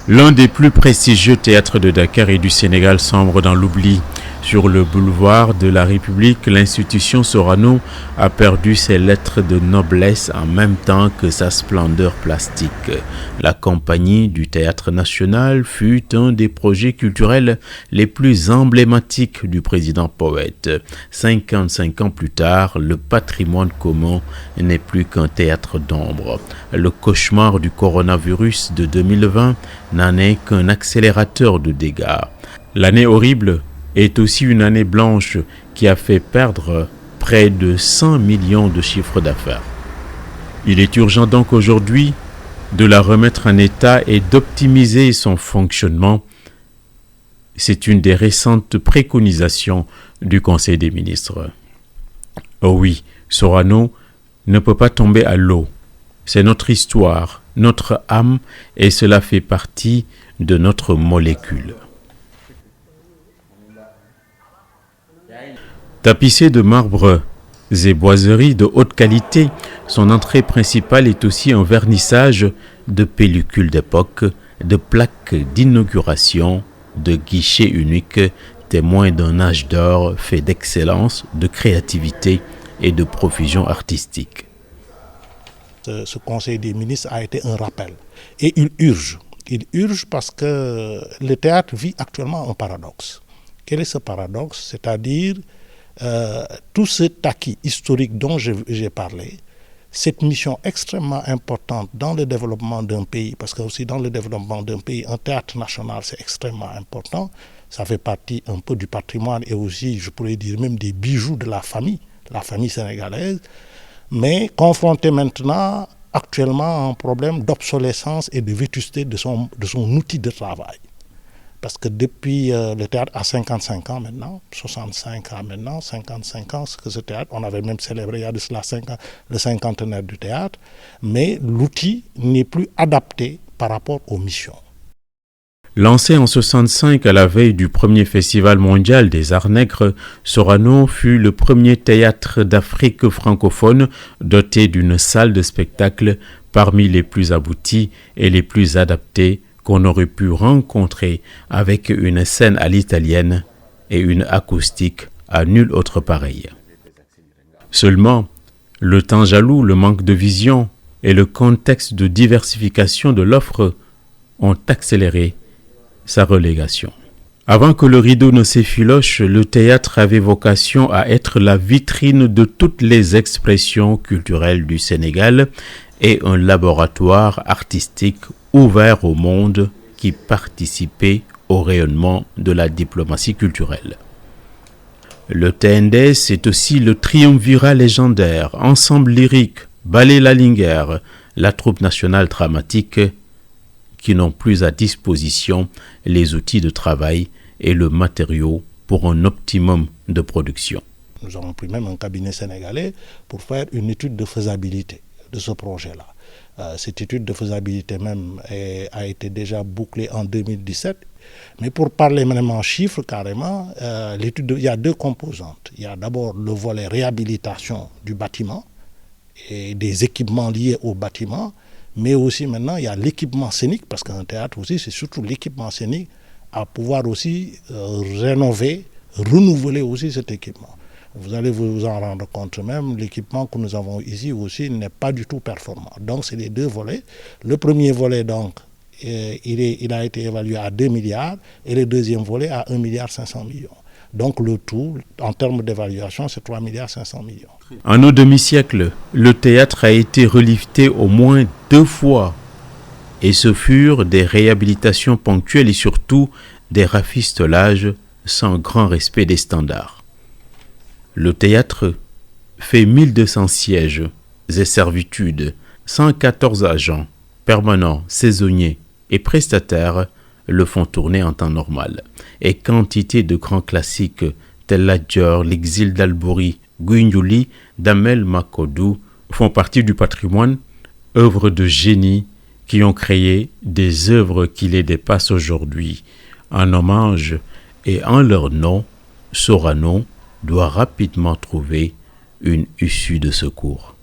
L'un des plus prestigieux théâtres de Dakar et du Sénégal sombre dans l'oubli. Sur le boulevard de la République, l'institution Sorano a perdu ses lettres de noblesse en même temps que sa splendeur plastique. La compagnie du Théâtre National fut un des projets culturels les plus emblématiques du président poète. 55 ans plus tard, le patrimoine commun n'est plus qu'un théâtre d'ombre. Le cauchemar du coronavirus de 2020 n'en est qu'un accélérateur de dégâts. L'année horrible est aussi une année blanche qui a fait perdre près de 100 millions de chiffres d'affaires. Il est urgent donc aujourd'hui de la remettre en état et d'optimiser son fonctionnement. C'est une des récentes préconisations du Conseil des ministres. Oh oui, Sorano ne peut pas tomber à l'eau. C'est notre histoire, notre âme, et cela fait partie de notre molécule. Tapissé de marbres et boiseries de haute qualité, son entrée principale est aussi un vernissage de pellicules d'époque, de plaques d'inauguration, de guichets uniques, témoins d'un âge d'or fait d'excellence, de créativité et de profusion artistique. Ce Conseil des ministres a été un rappel et il urge. Il urge parce que le théâtre vit actuellement un paradoxe. Quel est ce paradoxe? C'est-à-dire tout cet acquis historique dont j'ai parlé, cette mission extrêmement importante dans le développement d'un pays, parce que aussi dans le développement d'un pays, un théâtre national, c'est extrêmement important. Ça fait partie un peu du patrimoine et aussi, je pourrais dire, même des bijoux de la famille sénégalaise. Mais confronté maintenant, actuellement, à un problème d'obsolescence et de vétusté de son outil de travail. Parce que depuis le théâtre a 55 ans maintenant, 65 ans maintenant, 55 ans, que ce théâtre, on avait même célébré il y a de cela 5 ans, le cinquantenaire du théâtre, mais l'outil n'est plus adapté par rapport aux missions. Lancé en 65 à la veille du premier festival mondial des arts nègres, Sorano fut le premier théâtre d'Afrique francophone doté d'une salle de spectacle parmi les plus abouties et les plus adaptées qu'on aurait pu rencontrer, avec une scène à l'italienne et une acoustique à nul autre pareil. Seulement, le temps jaloux, le manque de vision et le contexte de diversification de l'offre ont accéléré sa relégation. Avant que le rideau ne s'effiloche, le théâtre avait vocation à être la vitrine de toutes les expressions culturelles du Sénégal et un laboratoire artistique ouvert au monde qui participait au rayonnement de la diplomatie culturelle. Le TND, c'est aussi le triumvirat légendaire, ensemble lyrique, ballet Lalinger, la troupe nationale dramatique, qui n'ont plus à disposition les outils de travail et le matériau pour un optimum de production. Nous avons pris même un cabinet sénégalais pour faire une étude de faisabilité de ce projet-là. Cette étude de faisabilité même a été déjà bouclée en 2017. Mais pour parler même en chiffres carrément, il y a deux composantes. Il y a d'abord le volet réhabilitation du bâtiment et des équipements liés au bâtiment, mais aussi maintenant il y a l'équipement scénique, parce qu'un théâtre aussi c'est surtout l'équipement scénique, à pouvoir aussi rénover, renouveler aussi cet équipement. Vous allez vous en rendre compte même, l'équipement que nous avons ici aussi n'est pas du tout performant. Donc c'est les deux volets. Le premier volet donc, il a été évalué à 2 milliards et le deuxième volet à 1,5 milliard. Donc le tout, en termes d'évaluation, c'est 3,5 milliards. En un demi-siècle, le théâtre a été relifté au moins 2 fois. Et ce furent des réhabilitations ponctuelles et surtout des rafistolages sans grand respect des standards. Le théâtre fait 1200 sièges et servitudes, 114 agents, permanents, saisonniers et prestataires le font tourner en temps normal. Et quantité de grands classiques tels l'Adjor, l'Exil d'Albouri, Guignoli, Damel Makodou font partie du patrimoine, œuvres de génie qui ont créé des œuvres qui les dépassent aujourd'hui. En hommage et en leur nom, Sorano doit rapidement trouver une issue de secours.